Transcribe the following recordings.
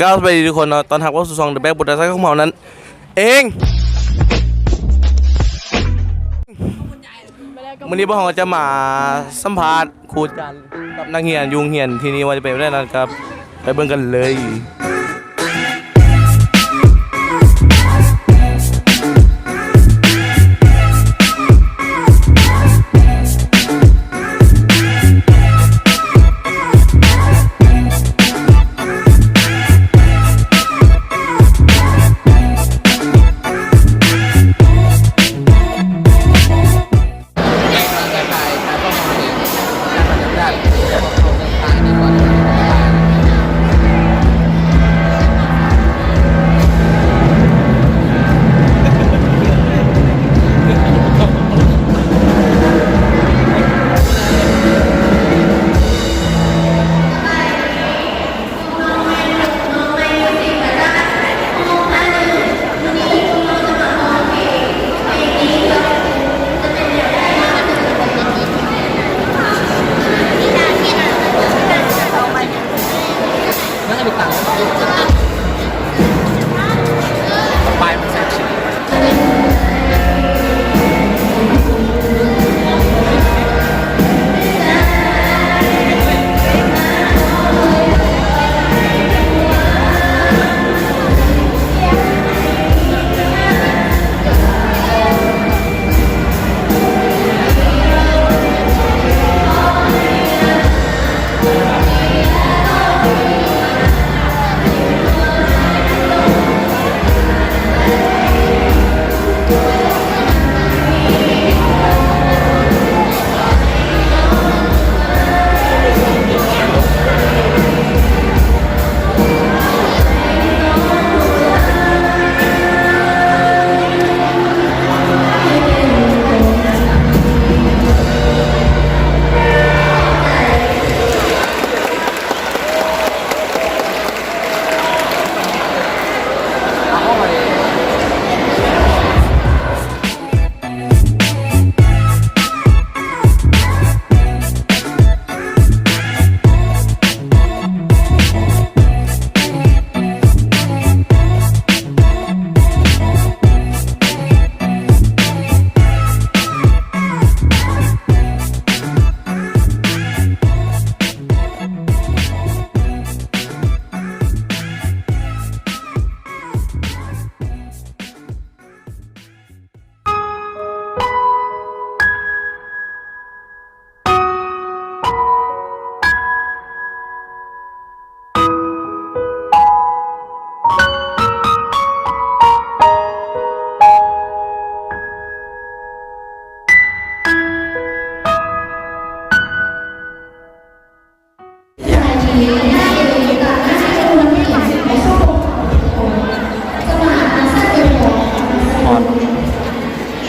ก้าวไปดีทุกคนเนาะตอนทักว่าสุซองเดอะแบ็กบุตรไซค์ของเรานั้นเองวันนี้พวกเราจะมาสัมภาษณ์ครูจันกับนักเรียนยุงเหียนทีนี้ว่าจะเป็นได้นะครับไปเบิ่งกันเลย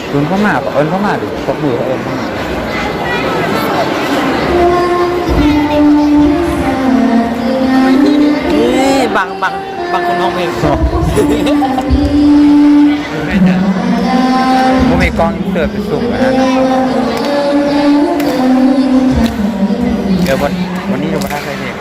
เอิญเข้ามาเอิญเข้ามาดิตบมือเอิญเข้ามาบางคนร้องเพลงผมมีกล้องเสือเป็นสุ่มนะฮะเดี๋ยววันนี้เรามาทำอะไรเนี่ย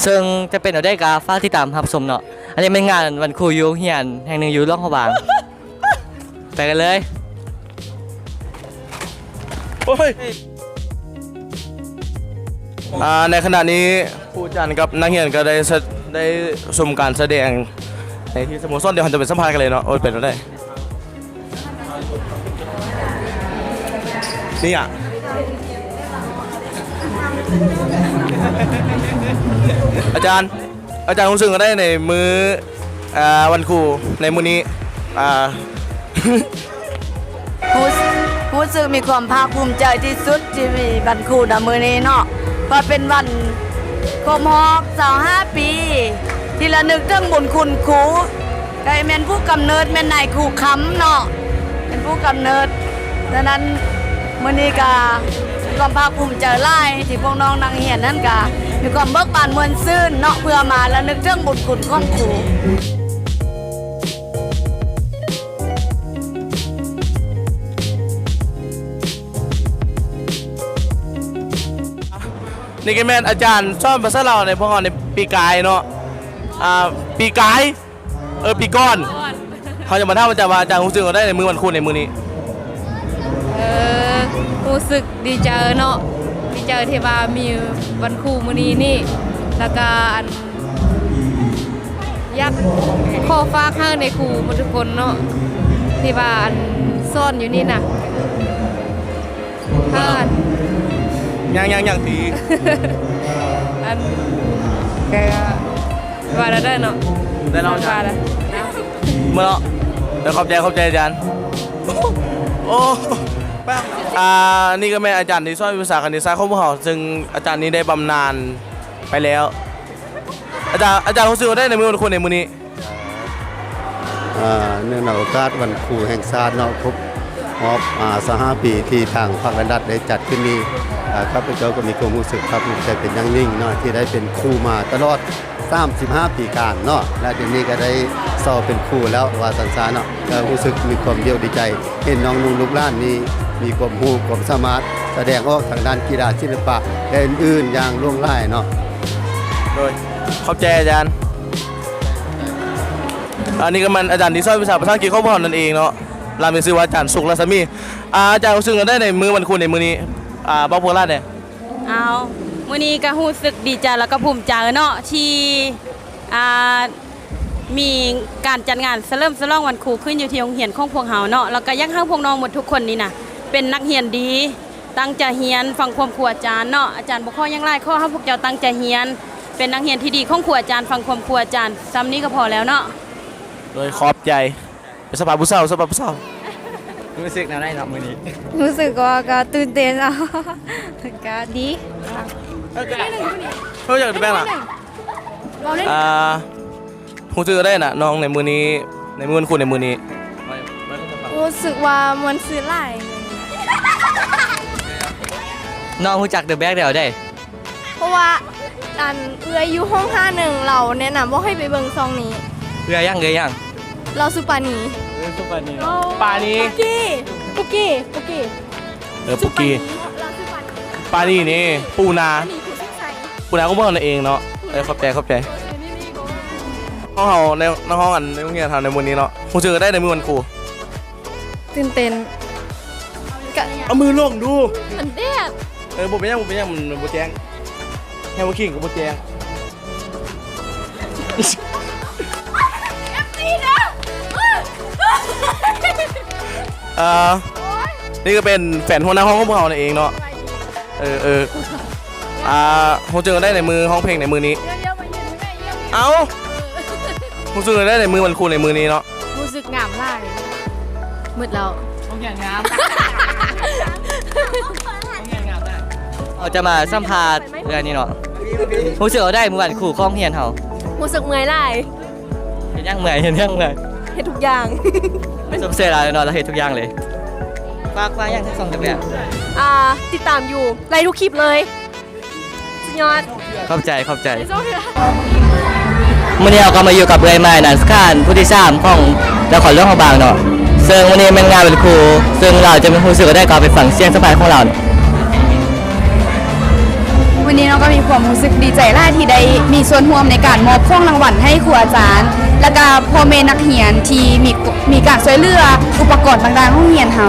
ซึ่งจะเป็นเอาได้กาฟ้าที่ตามรับชมเนาะอันนี้เป็นงานวันครูยุเฮียนแห่งหนึ่งอยู่ร่องพะบางไปกันเลยโอ้ยในขณะนี้ครูจันกับนักเรียนก็ได้ชมการแสดงในที่สโมสรเดี๋ยวเราจะเป็นสัมภาษณ์กันเลยเนาะโอ้ยเป็นอะไรนี่อ่ะ อาจารย์ อาจารย์รู้สึกก็ได้ในมื้อวันครูในมื้อนี้อ่า รู้สึกมีความภาคภูมิใจที่สุดที่มีวันครูณมื้อนี้เนาะเพราะเป็นวันครบรอบ25 ปี ที่ระลึกถึงบุญคุณครูได้แม่นผู้กำเนิดแม่นนายครูค้ำเนาะเป็นผู้กำเนิดดังนั้นมื้อนี้ก็มีความภาคภูมิใจหลายที่พวกน้องนักเรียนนั่นก็มีความเบิกบานมวลซื่นเนาะเพื่อมาระลึกถึงบุญคุณของครู นี่ก็แม่นอาจารย์สอนภาษาลาวในพวกเราในปีกายเนาะปีกายปีก้อนเขาจะมาถามอาจารย์ว่าอาจารย์รู้สึกก็ได้ในมื้อวันครูในมื้อนี้ รู้สึกดีใจเนาะดีใจที่ว่ามีวันครูมื้อนี้นี่แล้วก็อันอยากขอฝากให้ในครูหมดทุกคนเนาะที่ว่าอันซ่อนอยู่นี่น่ะถ้าอัน ยังที อันแกว่าแล้วได้เนาะ ได้เนาะ ว่าแล้ว เมื่อเนาะเดี๋ยวขอบใจอาจารย์โอ้แป๊บนี่ก็แม่อาจารย์ที่สอนภาษาคณิตศาสตร์ของพวกเราซึ่งอาจารย์นี้ได้บำนาญไปแล้ว อาจารย์รู้สึกว่าได้ในมื้อวันครูในมื้อนี้ เนื่องในโอกาสวันครูแห่งชาติเนาะครบรอบ25 ปีที่ทางภาครัฐได้จัดขึ้นนี้ข้าพเจ้าก็มีความรู้สึกภาคภูมิใจเป็นอย่างยิ่งเนาะที่ได้เป็นครูมาตลอด35 ปีการเนาะและเดี๋ยวนี้ก็ได้สอบเป็นครูแล้วว่าสันสาเนาะก็รู้สึกมีความเดียวดีใจ เห็นน้องนุ่งลูกหลานนี้มีความรู้ความสามารถแสดงออกทางด้านกีฬาศิลปะและอื่นๆอย่างล่วงหลายเนาะ โดยขอบใจอาจารย์อันนี้ก็มันอาจารย์ที่สอนภาษาอังกฤษของพวกเรานั่นเองเนาะรามเป็นชื่อว่าอาจารย์สุขรัศมีอาจารย์รู้สึกว่าได้ในมื้อวันครูในมื้อนี้บอกพวกเราเนี่ย เอามื้อนี้ก็รู้สึกดีใจแล้วก็ภูมิใจเนาะที่มีการจัดงานเฉลิมฉลองวันครูขึ้นอยู่ที่โรงเรียนของพวกเฮาเนาะแล้วก็อยักให้พวกน้องหมดทุกคนนี่นะเป็นนักเรียนดีตั้งใจเรียนฟังความครูอาจารย์เนาะอาจารย์บ่ข้อยังไล่ข้อให้พวกเจ้าตั้งใจเรียนเป็นนักเรียนที่ดีของครูอาจารย์ฟังความครูอาจารย์ซ้ำนี้ก็พอแล้วเนาะ โดยขอบใจเป็นสภาพผู้เฒ่ารู้สึกแนวไหนเนาะมื้อนี้ รู้สึกว่าก็ตื่นเต้นเอาก็ดี เขาอยากได้แป้งล่ะรู้สึกว่าได้น่ะน้องในมื้อนี้ในมื้อวันครูในมื้อนี้ รู้สึกว่ามันซื้อหลาย น้องรู้จักเดอะแบ็กเดี๋ยวได้ เพราะว่าอันเอื้อยอยู่ห้อง51เราแนะนำว่าให้ไปเบิ่งซองนี้ เอื้อยัง เราสุปานี ปานี้ ปุกกี้ ปุกกี้ เราสุปานี ปานี้นี่ปูนา นี่คือสุขใส ปูนาก็พวกเราเองเนาะขอบใจห้องเฮาในห้องอันในโรงเรียนทำในมื้อนี้เนาะรู้สึกว่าได้ในมื้อวันครู ตื่นเต้นกะ เอามือลงดู มันแดด บ่เป็นหยังมันบ่แจ้งแค่ว่าขิงก็บ่แจ้งนี่ก็เป็นแฟนหัวหน้าห้องของพวกเราเองเนาะรู้สึกว่าได้ในมือห้องเพลงในมือนี้เอารู้สึกว่าได้ในมือวันครูในมือนี้เนาะ รู้สึกงามหลายมืดแล้ว เอาจะมาสัมภาษณ์เรื่องนี้เนาะรู้สึกว่าได้มื้อวันครูของเรียนเฮา รู้สึกเมื่อยหลาย เห็นยังเมื่อยเห็นทุกอย่าง ไม่สมเสร็จแล้วเนาะเราเห็นทุกอย่างเลยฝากอย่างทั้งสองเดอะแบ็ก ติดตามอยู่ไลค์ทุกคลิปเลยสุดยอด เข้าใจมื้อนี้เราก็มาอยู่กับเอื้อยไม้นันสคานผู้ที่3ของนครหลวงของบางเนาะซึ่งวันนี้เป็นงานวันครูซึ่งเราจะมีรู้สึกว่าได้ก็ไปฟังเสียงสัมภาษณ์ของเราเนาะ วันนี้เราก็มีความรู้สึกดีใจหลายที่ได้มีส่วนร่วมในการมอบของรางวัลให้ครูอาจารย์ และก็พ่อแม่นักเรียนที่มีการช่วยเหลืออุปกรณ์ต่างๆของเรียนเฮา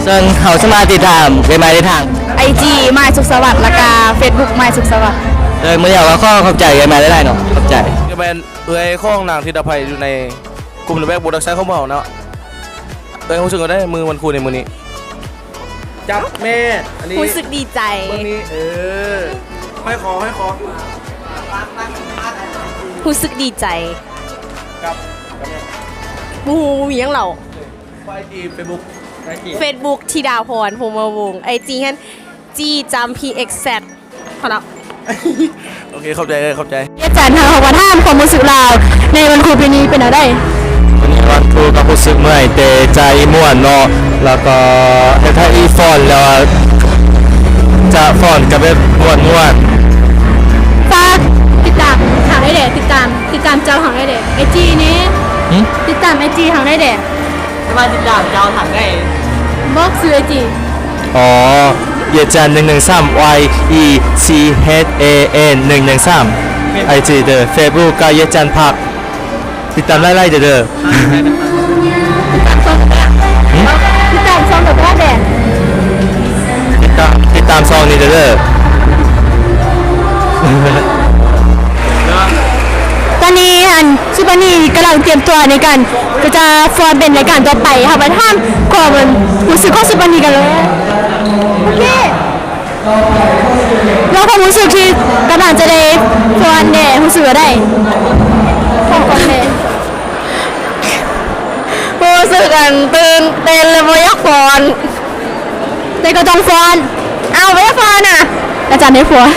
ซึ่งเขาสามารถติดตามเอื้อยไม้ได้ทาง IG ไม้สุขสวัสดิ์และก็ Facebook ไม้สุขสวัสดิ์ โดยมื้อนี้เราก็ขอบใจเอื้อยไม้ได้เนาะขอบใจ จะเป็นเอื้อยข้องนางธิดาภัยอยู่ในกลุ่มแบกโปรดักชั่นของพวกเราเนาะรู้สึกว่าได้มือวันครูในมือนี้จับแม่อันนี้ รู้สึกดีใจ มือนี้ให้ขอ รู้สึกดีใจ ครับ บูมีหยังเหล่า ไฟจีเฟซบุ๊ก Facebook ธิดาพรพรหมวงศ์ IG ฮั่นจีจำ PXZ พอแล้ว โอเคเข้าใจเลยเข้าใจ อาจารย์ทางของวัฒนธรรมความรู้สึกเราในวันครูปีนี้เป็นอะไร วันนี้วันครูก็รู้สึกเมื่อยแต่ใจม่วนเนาะแล้วก็ถ้าอีฟอนแล้วจะฟอนกับแบบม่วน ฝากติดตามทางได้เด็ติดตามเจ้าทางได้เด็ IG นี้ติดตาม IG ทางได้เด็ สมาติดตามเจ้าถังได้ บอกซื้อ IG อ๋อเยจัน113 YECHAN 113 IG เด้อ Facebook ก็เยจันผักติดตามไล่ๆเด้อ ติดตามช่องแบบว่าแดด ติดตามซองนี้เด้อ ตอนนี้ซูเปอร์นี่กำลังเตรียมตัวในการก็จะฟอร์มเป็นรายการต่อไปค่ะมาท่ามความรู้สึกของซูเปอร์นี่กันเลยโอเคแล้วความรู้สึกที่กำลังจะได้ฟอร์มเนี่ยรู้สึกว่าได้ของคนเนี่ยรู้สึกกันตื่นเต้นเลยไม่อยากฟอร์มแต่ก็ต้องฟอร์มเอาไม่อยากฟอร์มอ่ะอาจารย์ให้ฟอร์ม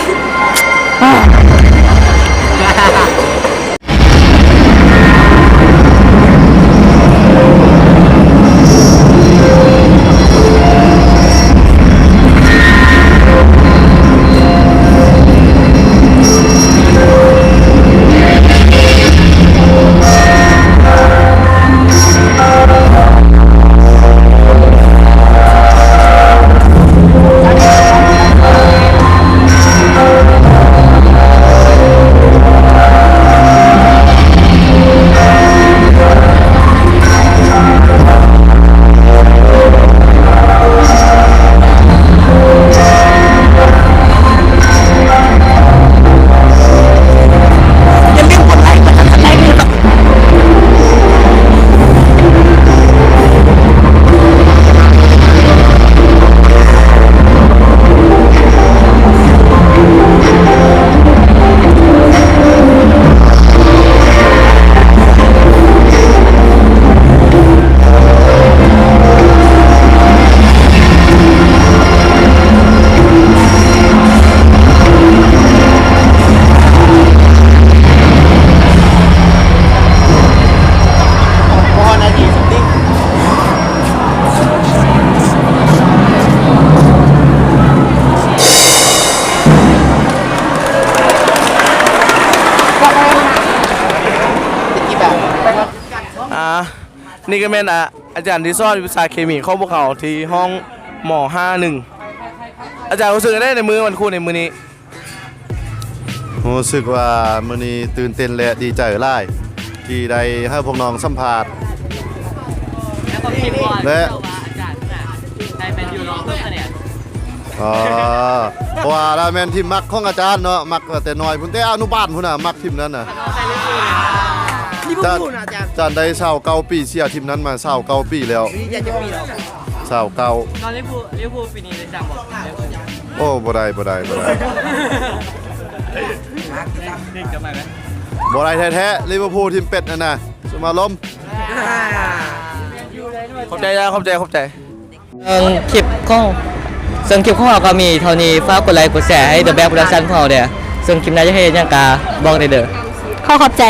นี่ก็เป็นอาจารย์ที่สอนวิชาเคมีของพวกเขาที่ห้องหมอ51อาจารย์รู้สึกได้ในมือวันครูในมือนี้ รู้สึกว่ามื้อนี้ตื่นเต้นและดีใจหลายที่ได้ให้พวกน้องสัมภาษณ์และเพราะว่าเราแม่นทีมมักของอาจารย์เนาะมักแต่น้อยพุ่นแต่อนุบาลพุ่นน่ะมักทีมนั้นน่ะอาจารย์ได้29ปีเสียทีมนั้นมา29ปีแล้ว29ตอนลิเวอร์พูลปีนี้ได้จังบ่ โอ้บ่ได้บ่ได้แท้ๆลิเวอร์พูลทีมเป็ดนั่นน่ะสมาลม เข้าใจนะเข้าใจ คลิปของเราก็มีเท่านี้ฝากกดไลค์กดแชร์ให้ The Back Production ของเราเด้อซึ่งคลิปหน้าจะให้ยังกาบอกได้เด้อ ขอบใจ